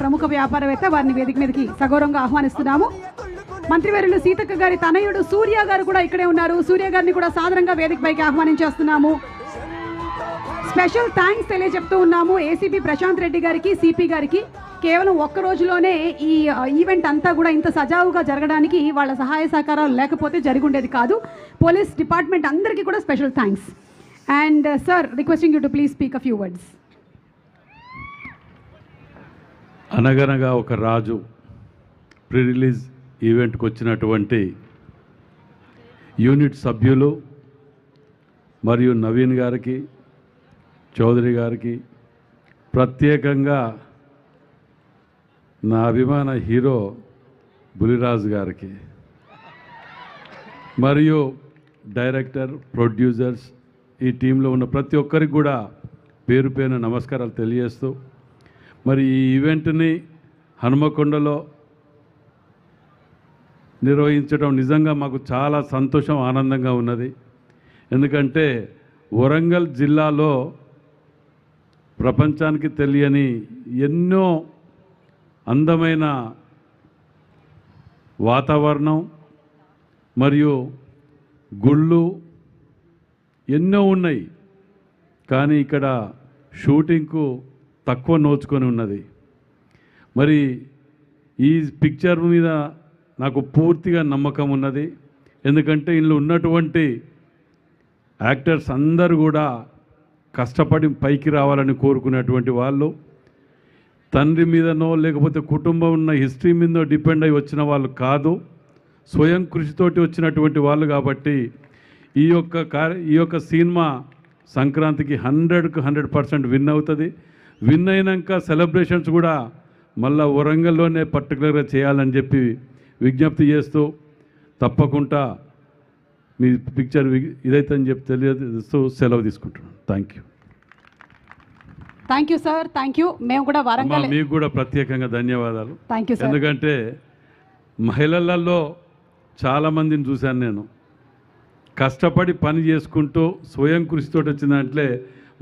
ప్రముఖ వ్యాపారవేత్త వారిని వేదిక మీదకి సగౌరవంగా ఆహ్వానిస్తున్నాము. మంత్రివర్యులు సీతక్క గారి తనయుడు సూర్య గారు కూడా ఇక్కడే ఉన్నారు. సూర్య గారిని కూడా సాదరంగా వేదికపైకి ఆహ్వానించేస్తున్నాము. స్పెషల్ థ్యాంక్స్ తెలియజెప్తూ ఉన్నాము ఏసీపీ ప్రశాంత్ రెడ్డి గారికి, సిపి గారికి. కేవలం ఒక్క రోజులోనే ఈ ఈవెంట్ అంతా కూడా ఇంత సజావుగా జరగడానికి వాళ్ళ సహాయ సహకారాలు లేకపోతే జరిగి ఉండేది కాదు. పోలీస్ డిపార్ట్మెంట్ అందరికీ కూడా special thanks. And sir, requesting you to please speak a few words. అనగనగా ఒక రాజు ప్రీ రిలీజ్ ఈవెంట్కి వచ్చినటువంటి యూనిట్ సభ్యులు మరియు నవీన్ గారికి, చౌదరి గారికి, ప్రత్యేకంగా నా అభిమాన హీరో బులిరాజు గారికి, మరియు డైరెక్టర్, ప్రొడ్యూసర్స్, ఈ టీంలో ఉన్న ప్రతి ఒక్కరికి కూడా పేరు పేరున నమస్కారాలు తెలియజేస్తూ, మరి ఈ ఈవెంట్ని హనుమకొండలో నిర్వహించడం నిజంగా మాకు చాలా సంతోషం, ఆనందంగా ఉన్నది. ఎందుకంటే వరంగల్ జిల్లాలో ప్రపంచానికి తెలియని ఎన్నో అందమైన వాతావరణం మరియు గుళ్ళు ఎన్నో ఉన్నాయి. కానీ ఇక్కడ షూటింగ్కు తక్కువ నోచుకొని ఉన్నది. మరి ఈ పిక్చర్ మీద నాకు పూర్తిగా నమ్మకం ఉన్నది. ఎందుకంటే ఇందులో ఉన్నటువంటి యాక్టర్స్ అందరూ కూడా కష్టపడి పైకి రావాలని కోరుకునేటువంటి వాళ్ళు, తండ్రి మీదనో లేకపోతే కుటుంబం ఉన్న హిస్టరీ మీదనో డిపెండ్ అయి వచ్చిన వాళ్ళు కాదు, స్వయం కృషితోటి వచ్చినటువంటి వాళ్ళు. కాబట్టి ఈ యొక్క సినిమా సంక్రాంతికి 100కు 100% విన్ అవుతుంది. విన్ అయినాక సెలబ్రేషన్స్ కూడా మళ్ళీ వరంగల్లోనే పర్టికులర్గా చేయాలని చెప్పి విజ్ఞప్తి చేస్తూ, తప్పకుండా మీ పిక్చర్ ఇదైతే అని చెప్పి తెలియజేస్తూ సెలవు తీసుకుంటున్నాను. Thank you sir. Thank you. మేము కూడా వరంగల్, మీకు కూడా ప్రత్యేకంగా ధన్యవాదాలు. Thank you sir. ఎందుకంటే మహిళలలో చాలామందిని చూశాను నేను, కష్టపడి పని చేసుకుంటూ స్వయం కృషితో వచ్చిన దాంట్లో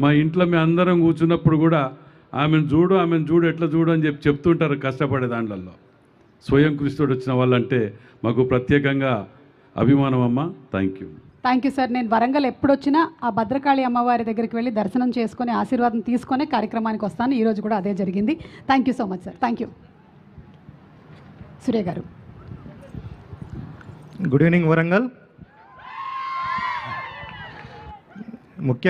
మా ఇంట్లో మేము అందరం కూర్చున్నప్పుడు కూడా ఆమెను చూడు ఎట్లా చూడు అని చెప్పి చెప్తుంటారు. కష్టపడే దాంట్లో స్వయం కృషితో వచ్చిన వాళ్ళంటే మాకు ప్రత్యేకంగా అభిమానం అమ్మ. Thank you sir. నేను వరంగల్ ఎప్పుడొచ్చినా ఆ భద్రకాళి అమ్మవారి దగ్గరికి వెళ్ళి దర్శనం చేసుకొని ఆశీర్వాదం తీసుకొని కార్యక్రమానికి వస్తాను. ఈరోజు కూడా అదే జరిగింది. Thank you so much sir. Thank you. Surya garu. Good evening Warangal. ముఖ్యంగా